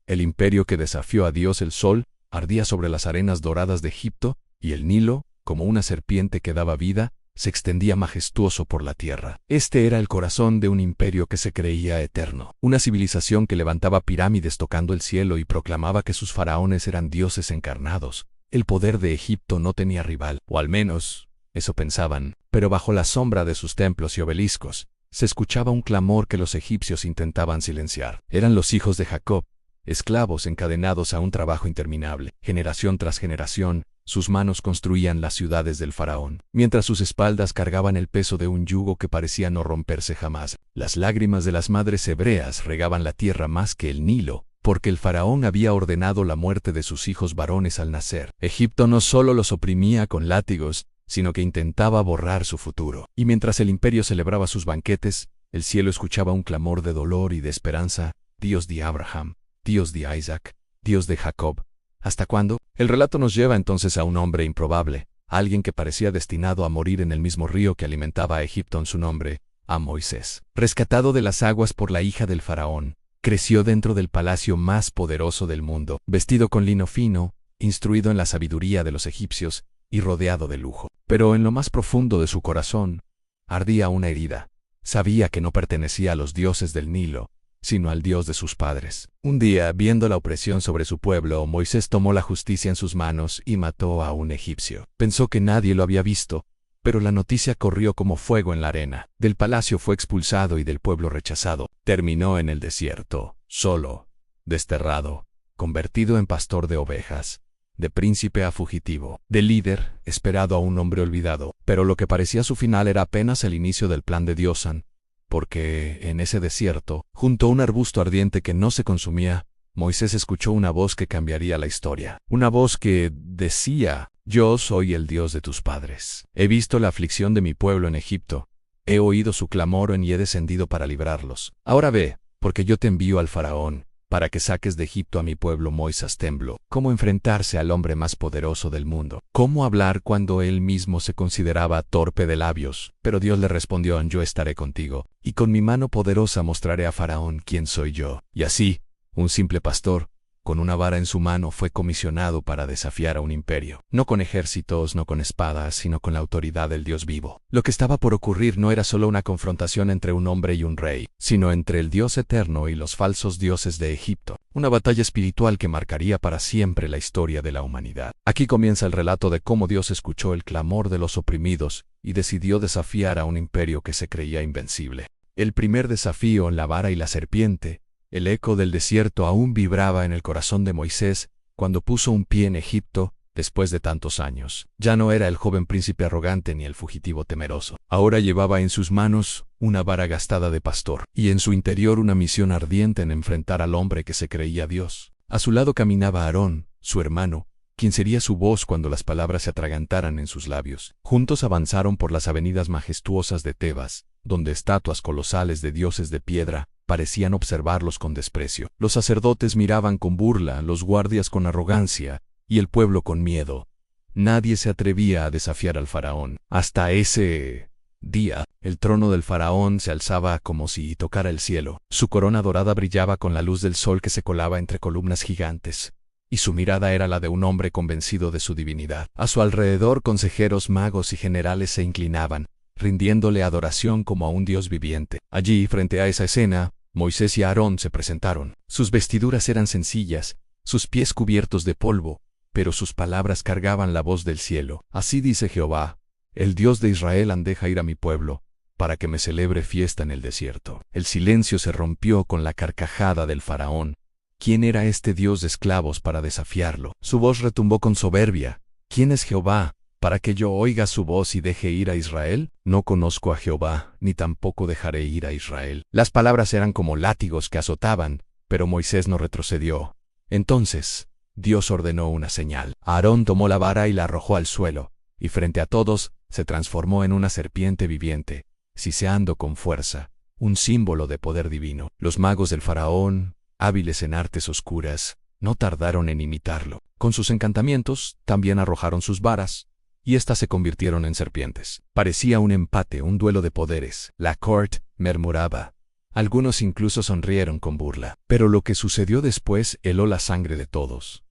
El imperio que desafió a Dios el Sol ardía sobre las arenas doradas de Egipto, y el Nilo, como una serpiente que daba vida, se extendía majestuoso por la tierra. Este era el corazón de un imperio que se creía eterno. Una civilización que levantaba pirámides tocando el cielo y proclamaba que sus faraones eran dioses encarnados. El poder de Egipto no tenía rival, o al menos, eso pensaban, pero bajo la sombra de sus templos y obeliscos, se escuchaba un clamor que los egipcios intentaban silenciar. Eran los hijos de Jacob, esclavos encadenados a un trabajo interminable. Generación tras generación, sus manos construían las ciudades del faraón, mientras sus espaldas cargaban el peso de un yugo que parecía no romperse jamás. Las lágrimas de las madres hebreas regaban la tierra más que el Nilo, porque el faraón había ordenado la muerte de sus hijos varones al nacer. Egipto no solo los oprimía con látigos, sino que intentaba borrar su futuro. Y mientras el imperio celebraba sus banquetes, el cielo escuchaba un clamor de dolor y de esperanza: Dios de Abraham, Dios de Isaac, Dios de Jacob. ¿Hasta cuándo? El relato nos lleva entonces a un hombre improbable, a alguien que parecía destinado a morir en el mismo río que alimentaba a Egipto en su nombre, a Moisés. Rescatado de las aguas por la hija del faraón, creció dentro del palacio más poderoso del mundo, vestido con lino fino, instruido en la sabiduría de los egipcios y rodeado de lujo. Pero en lo más profundo de su corazón ardía una herida. Sabía que no pertenecía a los dioses del Nilo, sino al Dios de sus padres. Un día, viendo la opresión sobre su pueblo, Moisés tomó la justicia en sus manos y mató a un egipcio. Pensó que nadie lo había visto, pero la noticia corrió como fuego en la arena. Del palacio fue expulsado y del pueblo rechazado. Terminó en el desierto, solo, desterrado, convertido en pastor de ovejas, de príncipe a fugitivo, de líder esperado a un hombre olvidado. Pero lo que parecía su final era apenas el inicio del plan de Diosan, porque en ese desierto, junto a un arbusto ardiente que no se consumía, Moisés escuchó una voz que cambiaría la historia. Una voz que decía: Yo soy el Dios de tus padres. He visto la aflicción de mi pueblo en Egipto. He oído su clamor y he descendido para librarlos. Ahora ve, porque yo te envío al faraón, para que saques de Egipto a mi pueblo. Moisés tembló. ¿Cómo enfrentarse al hombre más poderoso del mundo? ¿Cómo hablar cuando él mismo se consideraba torpe de labios? Pero Dios le respondió: Yo estaré contigo, y con mi mano poderosa mostraré a Faraón quién soy yo. Y así, un simple pastor, con una vara en su mano, fue comisionado para desafiar a un imperio. No con ejércitos, no con espadas, sino con la autoridad del Dios vivo. Lo que estaba por ocurrir no era solo una confrontación entre un hombre y un rey, sino entre el Dios eterno y los falsos dioses de Egipto. Una batalla espiritual que marcaría para siempre la historia de la humanidad. Aquí comienza el relato de cómo Dios escuchó el clamor de los oprimidos y decidió desafiar a un imperio que se creía invencible. El primer desafío, la vara y la serpiente. El eco del desierto aún vibraba en el corazón de Moisés cuando puso un pie en Egipto después de tantos años. Ya no era el joven príncipe arrogante ni el fugitivo temeroso. Ahora llevaba en sus manos una vara gastada de pastor, y en su interior una misión ardiente en enfrentar al hombre que se creía Dios. A su lado caminaba Aarón, su hermano, quien sería su voz cuando las palabras se atragantaran en sus labios. Juntos avanzaron por las avenidas majestuosas de Tebas, donde estatuas colosales de dioses de piedra parecían observarlos con desprecio. Los sacerdotes miraban con burla, los guardias con arrogancia, y el pueblo con miedo. Nadie se atrevía a desafiar al faraón. Hasta ese día, el trono del faraón se alzaba como si tocara el cielo. Su corona dorada brillaba con la luz del sol que se colaba entre columnas gigantes, y su mirada era la de un hombre convencido de su divinidad. A su alrededor, consejeros, magos y generales se inclinaban, rindiéndole adoración como a un dios viviente. Allí, frente a esa escena, Moisés y Aarón se presentaron. Sus vestiduras eran sencillas, sus pies cubiertos de polvo, pero sus palabras cargaban la voz del cielo. Así dice Jehová, el Dios de Israel: deja ir a mi pueblo, para que me celebre fiesta en el desierto. El silencio se rompió con la carcajada del faraón. ¿Quién era este Dios de esclavos para desafiarlo? Su voz retumbó con soberbia. ¿Quién es Jehová, para que yo oiga su voz y deje ir a Israel? No conozco a Jehová, ni tampoco dejaré ir a Israel. Las palabras eran como látigos que azotaban, pero Moisés no retrocedió. Entonces, Dios ordenó una señal. Aarón tomó la vara y la arrojó al suelo, y frente a todos, se transformó en una serpiente viviente, siseando con fuerza, un símbolo de poder divino. Los magos del faraón, hábiles en artes oscuras, no tardaron en imitarlo. Con sus encantamientos, también arrojaron sus varas, y éstas se convirtieron en serpientes. Parecía un empate, un duelo de poderes. La corte murmuraba: Algunos incluso sonrieron con burla. Pero lo que sucedió después heló la sangre de todos.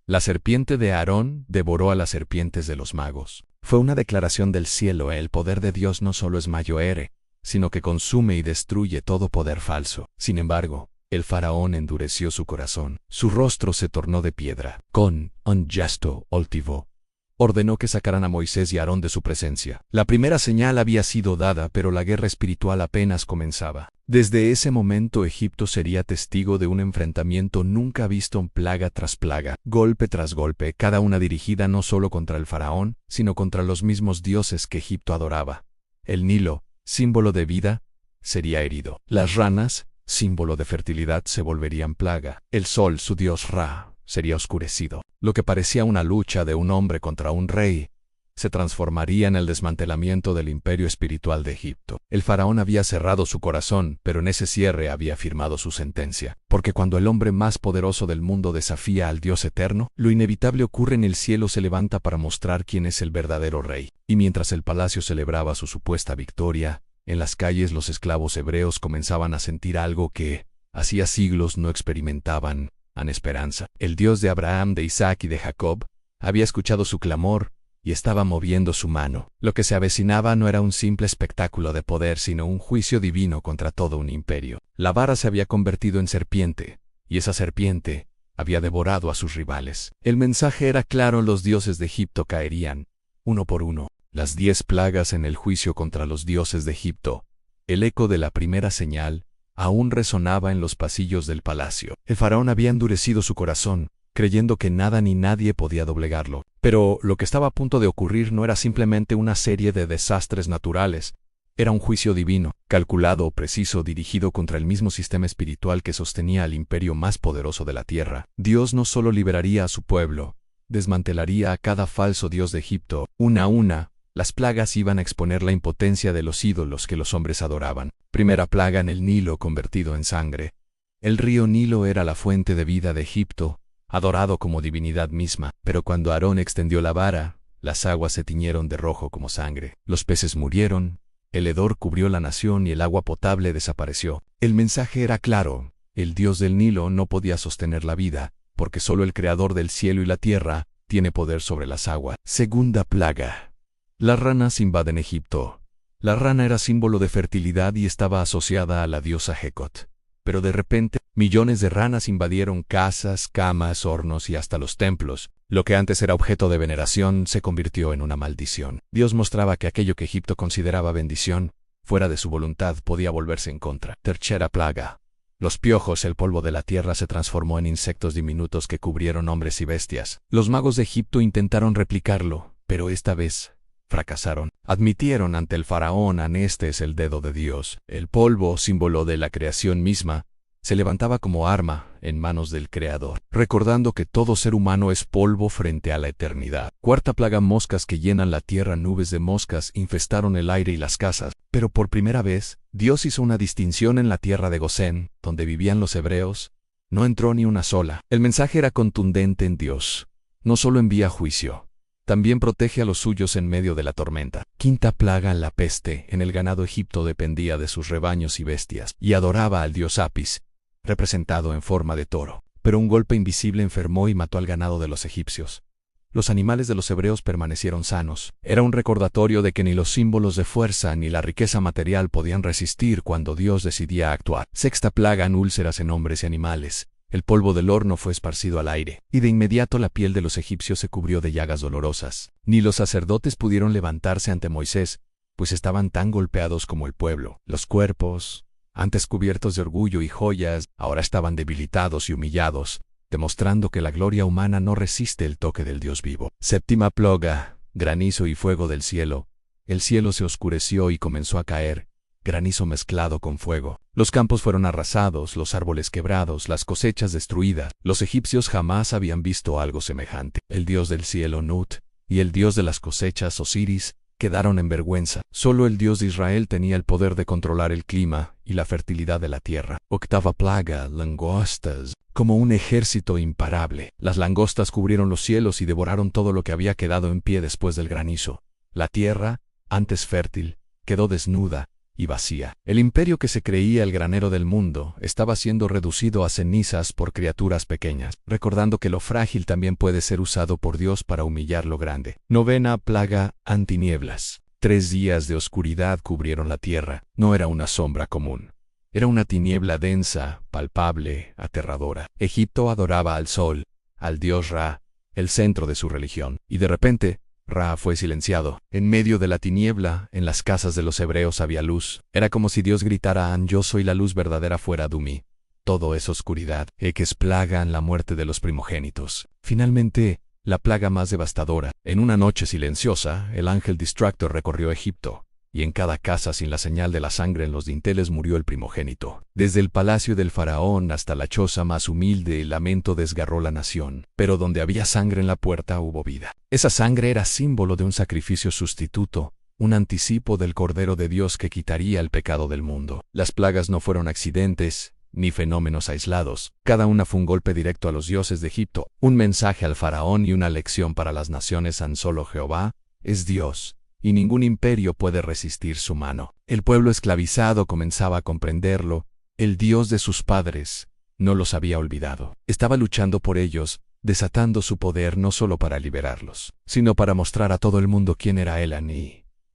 La serpiente de Aarón devoró a las serpientes de los magos. Fue una declaración del cielo: el poder de Dios no solo es mayor, sino que consume y destruye todo poder falso. Sin embargo, el faraón endureció su corazón. Su rostro se tornó de piedra. Con un gesto altivo, ordenó que sacaran a Moisés y Aarón de su presencia. La primera señal había sido dada, pero la guerra espiritual apenas comenzaba. Desde ese momento Egipto sería testigo de un enfrentamiento nunca visto, plaga tras plaga, golpe tras golpe, cada una dirigida no solo contra el faraón, sino contra los mismos dioses que Egipto adoraba. El Nilo, símbolo de vida, sería herido. Las ranas, símbolo de fertilidad, se volverían plaga. El sol, su dios Ra, sería oscurecido. Lo que parecía una lucha de un hombre contra un rey se transformaría en el desmantelamiento del imperio espiritual de Egipto. El faraón había cerrado su corazón, pero en ese cierre había firmado su sentencia. Porque cuando el hombre más poderoso del mundo desafía al Dios eterno, lo inevitable ocurre: en el cielo se levanta para mostrar quién es el verdadero rey. Y mientras el palacio celebraba su supuesta victoria, en las calles los esclavos hebreos comenzaban a sentir algo que hacía siglos no experimentaban: esperanza. El Dios de Abraham, de Isaac y de Jacob había escuchado su clamor y estaba moviendo su mano. Lo que se avecinaba no era un simple espectáculo de poder, sino un juicio divino contra todo un imperio. La vara se había convertido en serpiente, y esa serpiente había devorado a sus rivales. El mensaje era claro: los dioses de Egipto caerían, uno por uno. Las 10 plagas en el juicio contra los dioses de Egipto. El eco de la primera señal aún resonaba en los pasillos del palacio. El faraón había endurecido su corazón, creyendo que nada ni nadie podía doblegarlo. Pero lo que estaba a punto de ocurrir no era simplemente una serie de desastres naturales. Era un juicio divino, calculado, preciso, dirigido contra el mismo sistema espiritual que sostenía al imperio más poderoso de la tierra. Dios no solo liberaría a su pueblo, desmantelaría a cada falso dios de Egipto. Una a una, las plagas iban a exponer la impotencia de los ídolos que los hombres adoraban. Primera plaga: en el Nilo convertido en sangre. El río Nilo era la fuente de vida de Egipto, adorado como divinidad misma. Pero cuando Aarón extendió la vara, las aguas se tiñeron de rojo como sangre. Los peces murieron, el hedor cubrió la nación y el agua potable desapareció. El mensaje era claro: el dios del Nilo no podía sostener la vida, porque solo el creador del cielo y la tierra tiene poder sobre las aguas. Segunda plaga: las ranas invaden Egipto. La rana era símbolo de fertilidad y estaba asociada a la diosa Hecot. Pero de repente, millones de ranas invadieron casas, camas, hornos y hasta los templos. Lo que antes era objeto de veneración se convirtió en una maldición. Dios mostraba que aquello que Egipto consideraba bendición, fuera de su voluntad, podía volverse en contra. Tercera plaga: los piojos. El polvo de la tierra se transformó en insectos diminutos que cubrieron hombres y bestias. Los magos de Egipto intentaron replicarlo, pero esta vez fracasaron. Admitieron ante el faraón: este es el dedo de Dios. El polvo, símbolo de la creación misma, se levantaba como arma en manos del Creador, recordando que todo ser humano es polvo frente a la eternidad. Cuarta plaga: moscas que llenan la tierra. Nubes de moscas infestaron el aire y las casas. Pero por primera vez, Dios hizo una distinción en la tierra de Gosén, donde vivían los hebreos. No entró ni una sola. El mensaje era contundente: en Dios no solo envía juicio, también protege a los suyos en medio de la tormenta. Quinta plaga: la peste. En el ganado Egipto dependía de sus rebaños y bestias, y adoraba al dios Apis, representado en forma de toro. Pero un golpe invisible enfermó y mató al ganado de los egipcios. Los animales de los hebreos permanecieron sanos. Era un recordatorio de que ni los símbolos de fuerza ni la riqueza material podían resistir cuando Dios decidía actuar. Sexta plaga: úlceras en hombres y animales. El polvo del horno fue esparcido al aire, y de inmediato la piel de los egipcios se cubrió de llagas dolorosas. Ni los sacerdotes pudieron levantarse ante Moisés, pues estaban tan golpeados como el pueblo. Los cuerpos, antes cubiertos de orgullo y joyas, ahora estaban debilitados y humillados, demostrando que la gloria humana no resiste el toque del Dios vivo. Séptima plaga: granizo y fuego del cielo. El cielo se oscureció y comenzó a caer, granizo mezclado con fuego. Los campos fueron arrasados, los árboles quebrados, las cosechas destruidas. Los egipcios jamás habían visto algo semejante. El dios del cielo, Nut, y el dios de las cosechas, Osiris, quedaron en vergüenza. Solo el Dios de Israel tenía el poder de controlar el clima y la fertilidad de la tierra. Octava plaga: langostas. Como un ejército imparable, las langostas cubrieron los cielos y devoraron todo lo que había quedado en pie después del granizo. La tierra, antes fértil, quedó desnuda, y vacía. El imperio que se creía el granero del mundo estaba siendo reducido a cenizas por criaturas pequeñas, recordando que lo frágil también puede ser usado por Dios para humillar lo grande. Novena plaga, antinieblas. 3 días de oscuridad cubrieron la tierra. No era una sombra común. Era una tiniebla densa, palpable, aterradora. Egipto adoraba al sol, al dios Ra, el centro de su religión. Y de repente, Ra fue silenciado. En medio de la tiniebla, en las casas de los hebreos había luz. Era como si Dios gritara: yo soy la luz verdadera fuera de mí. Todo es oscuridad. Eques plagan la muerte de los primogénitos. Finalmente, la plaga más devastadora. En una noche silenciosa, el ángel distractor recorrió Egipto, y en cada casa sin la señal de la sangre en los dinteles murió el primogénito. Desde el palacio del faraón hasta la choza más humilde, el lamento desgarró la nación. Pero donde había sangre en la puerta hubo vida. Esa sangre era símbolo de un sacrificio sustituto, un anticipo del Cordero de Dios que quitaría el pecado del mundo. Las plagas no fueron accidentes, ni fenómenos aislados. Cada una fue un golpe directo a los dioses de Egipto, un mensaje al faraón y una lección para las naciones. Tan solo Jehová es Dios, y ningún imperio puede resistir su mano. El pueblo esclavizado comenzaba a comprenderlo. El Dios de sus padres no los había olvidado. Estaba luchando por ellos, desatando su poder no solo para liberarlos, sino para mostrar a todo el mundo quién era Él.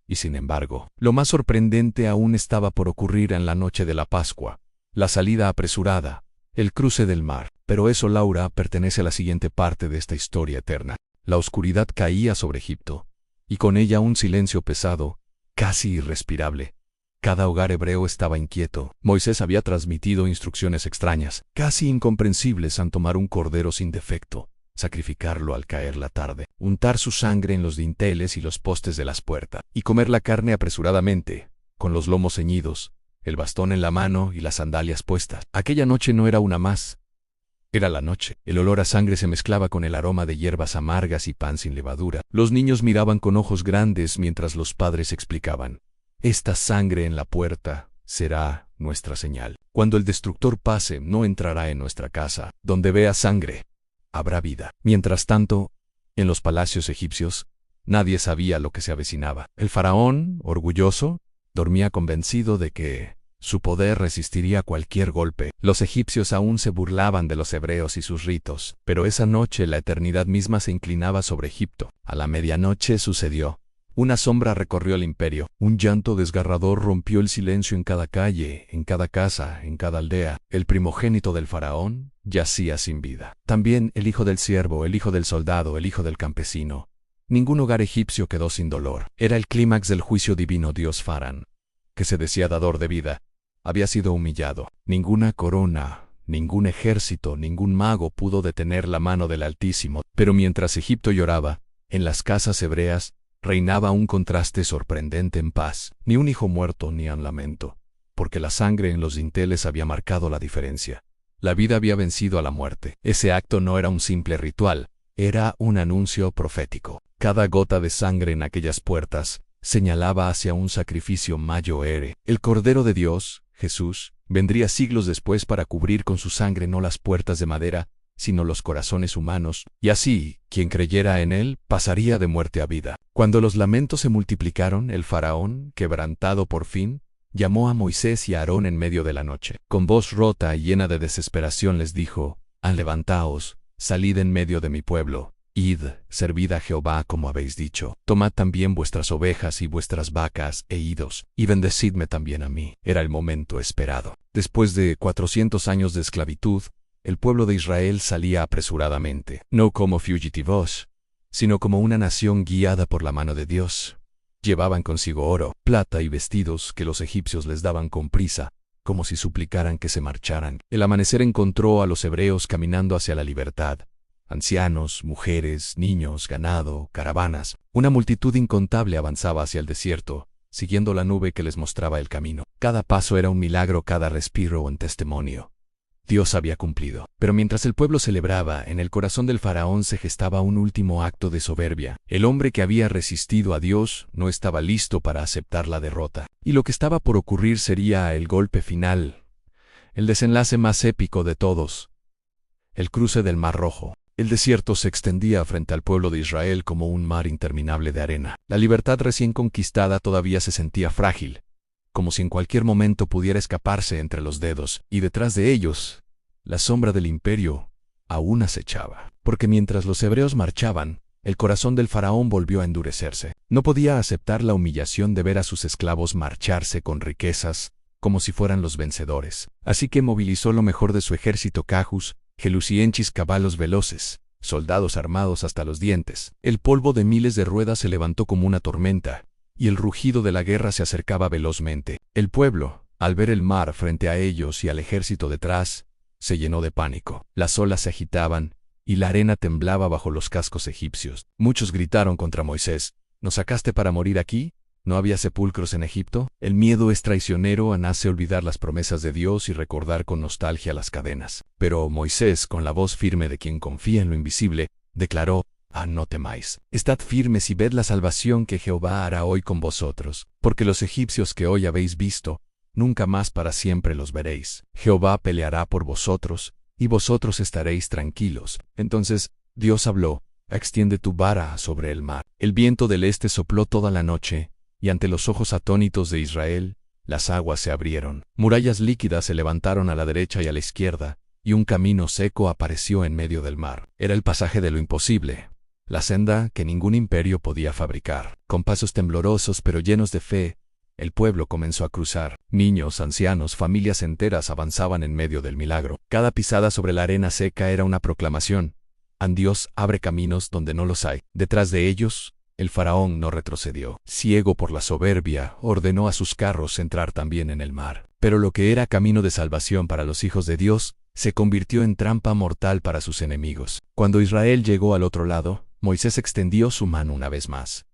Y sin embargo, lo más sorprendente aún estaba por ocurrir en la noche de la Pascua. La salida apresurada, el cruce del mar. Pero eso, Laura, pertenece a la siguiente parte de esta historia eterna. La oscuridad caía sobre Egipto, y con ella un silencio pesado, casi irrespirable. Cada hogar hebreo estaba inquieto. Moisés había transmitido instrucciones extrañas, casi incomprensibles: a tomar un cordero sin defecto, sacrificarlo al caer la tarde, untar su sangre en los dinteles y los postes de las puertas, y comer la carne apresuradamente, con los lomos ceñidos, el bastón en la mano y las sandalias puestas. Aquella noche no era una más. Era la noche. El olor a sangre se mezclaba con el aroma de hierbas amargas y pan sin levadura. Los niños miraban con ojos grandes mientras los padres explicaban: esta sangre en la puerta será nuestra señal. Cuando el destructor pase, no entrará en nuestra casa. Donde vea sangre, habrá vida. Mientras tanto, en los palacios egipcios, nadie sabía lo que se avecinaba. El faraón, orgulloso, dormía convencido de que su poder resistiría cualquier golpe. Los egipcios aún se burlaban de los hebreos y sus ritos, pero esa noche la eternidad misma se inclinaba sobre Egipto. A la medianoche sucedió. Una sombra recorrió el imperio. Un llanto desgarrador rompió el silencio en cada calle, en cada casa, en cada aldea. El primogénito del faraón yacía sin vida. También el hijo del siervo, el hijo del soldado, el hijo del campesino. Ningún hogar egipcio quedó sin dolor. Era el clímax del juicio divino. Dios Farán, que se decía dador de vida, había sido humillado. Ninguna corona, ningún ejército, ningún mago pudo detener la mano del Altísimo. Pero mientras Egipto lloraba, en las casas hebreas reinaba un contraste sorprendente en paz. Ni un hijo muerto ni un lamento, porque la sangre en los dinteles había marcado la diferencia. La vida había vencido a la muerte. Ese acto no era un simple ritual, era un anuncio profético. Cada gota de sangre en aquellas puertas señalaba hacia un sacrificio mayor. El Cordero de Dios, Jesús, vendría siglos después para cubrir con su sangre no las puertas de madera, sino los corazones humanos, y así, quien creyera en él, pasaría de muerte a vida. Cuando los lamentos se multiplicaron, el faraón, quebrantado por fin, llamó a Moisés y a Aarón en medio de la noche. Con voz rota y llena de desesperación les dijo: levantaos, salid en medio de mi pueblo. Id, servid a Jehová como habéis dicho. Tomad también vuestras ovejas y vuestras vacas e idos, y bendecidme también a mí. Era el momento esperado. Después de 400 años de esclavitud, el pueblo de Israel salía apresuradamente, no como fugitivos, sino como una nación guiada por la mano de Dios. Llevaban consigo oro, plata y vestidos que los egipcios les daban con prisa, como si suplicaran que se marcharan. El amanecer encontró a los hebreos caminando hacia la libertad. Ancianos, mujeres, niños, ganado, caravanas. Una multitud incontable avanzaba hacia el desierto, siguiendo la nube que les mostraba el camino. Cada paso era un milagro, cada respiro un testimonio. Dios había cumplido. Pero mientras el pueblo celebraba, en el corazón del faraón se gestaba un último acto de soberbia. El hombre que había resistido a Dios no estaba listo para aceptar la derrota. Y lo que estaba por ocurrir sería el golpe final, el desenlace más épico de todos: el cruce del Mar Rojo. El desierto se extendía frente al pueblo de Israel como un mar interminable de arena. La libertad recién conquistada todavía se sentía frágil, como si en cualquier momento pudiera escaparse entre los dedos, y detrás de ellos, la sombra del imperio aún acechaba. Porque mientras los hebreos marchaban, el corazón del faraón volvió a endurecerse. No podía aceptar la humillación de ver a sus esclavos marcharse con riquezas, como si fueran los vencedores. Así que movilizó lo mejor de su ejército cajus, gelucienchis caballos veloces, soldados armados hasta los dientes. El polvo de miles de ruedas se levantó como una tormenta, y el rugido de la guerra se acercaba velozmente. El pueblo, al ver el mar frente a ellos y al ejército detrás, se llenó de pánico. Las olas se agitaban, y la arena temblaba bajo los cascos egipcios. Muchos gritaron contra Moisés: ¿Nos sacaste para morir aquí? ¿No había sepulcros en Egipto? El miedo es traicionero, hace olvidar las promesas de Dios y recordar con nostalgia las cadenas. Pero Moisés, con la voz firme de quien confía en lo invisible, declaró: no temáis. Estad firmes y ved la salvación que Jehová hará hoy con vosotros, porque los egipcios que hoy habéis visto, nunca más para siempre los veréis. Jehová peleará por vosotros, y vosotros estaréis tranquilos. Entonces Dios habló: extiende tu vara sobre el mar. El viento del este sopló toda la noche, y ante los ojos atónitos de Israel, las aguas se abrieron. Murallas líquidas se levantaron a la derecha y a la izquierda, y un camino seco apareció en medio del mar. Era el pasaje de lo imposible, la senda que ningún imperio podía fabricar. Con pasos temblorosos pero llenos de fe, el pueblo comenzó a cruzar. Niños, ancianos, familias enteras avanzaban en medio del milagro. Cada pisada sobre la arena seca era una proclamación: Dios abre caminos donde no los hay. Detrás de ellos, el faraón no retrocedió. Ciego por la soberbia, ordenó a sus carros entrar también en el mar. Pero lo que era camino de salvación para los hijos de Dios, se convirtió en trampa mortal para sus enemigos. Cuando Israel llegó al otro lado, Moisés extendió su mano una vez más.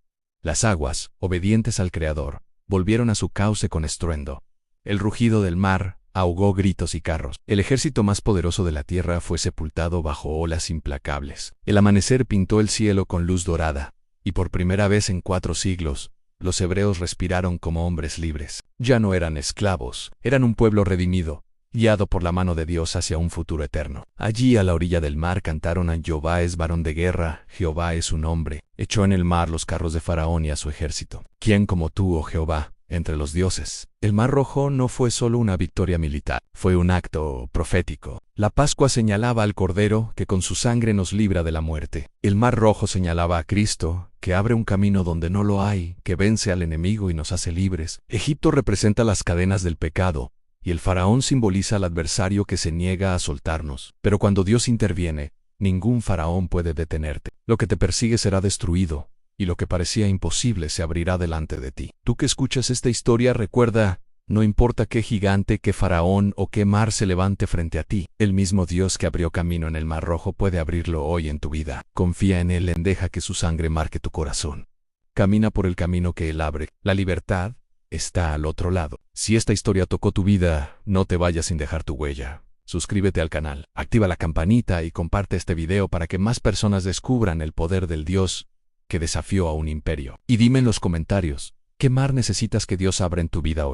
Las aguas, obedientes al Creador, volvieron a su cauce con estruendo. El rugido del mar ahogó gritos y carros. El ejército más poderoso de la tierra fue sepultado bajo olas implacables. El amanecer pintó el cielo con luz dorada, y por primera vez en 4 siglos, los hebreos respiraron como hombres libres. Ya no eran esclavos, eran un pueblo redimido, guiado por la mano de Dios hacia un futuro eterno. Allí a la orilla del mar cantaron: a Jehová es varón de guerra, Jehová es su nombre. Echó en el mar los carros de Faraón y a su ejército. ¿Quién como tú, oh Jehová, entre los dioses? El Mar Rojo no fue solo una victoria militar, fue un acto profético. La Pascua señalaba al Cordero que con su sangre nos libra de la muerte. El Mar Rojo señalaba a Cristo, que abre un camino donde no lo hay, que vence al enemigo y nos hace libres. Egipto representa las cadenas del pecado, y el faraón simboliza al adversario que se niega a soltarnos. Pero cuando Dios interviene, ningún faraón puede detenerte. Lo que te persigue será destruido, y lo que parecía imposible se abrirá delante de ti. Tú que escuchas esta historia, recuerda: no importa qué gigante, qué faraón o qué mar se levante frente a ti, el mismo Dios que abrió camino en el Mar Rojo puede abrirlo hoy en tu vida. Confía en Él, deja que su sangre marque tu corazón. Camina por el camino que Él abre. La libertad está al otro lado. Si esta historia tocó tu vida, no te vayas sin dejar tu huella. Suscríbete al canal, activa la campanita y comparte este video para que más personas descubran el poder del Dios que desafió a un imperio. Y dime en los comentarios: ¿qué mar necesitas que Dios abra en tu vida hoy?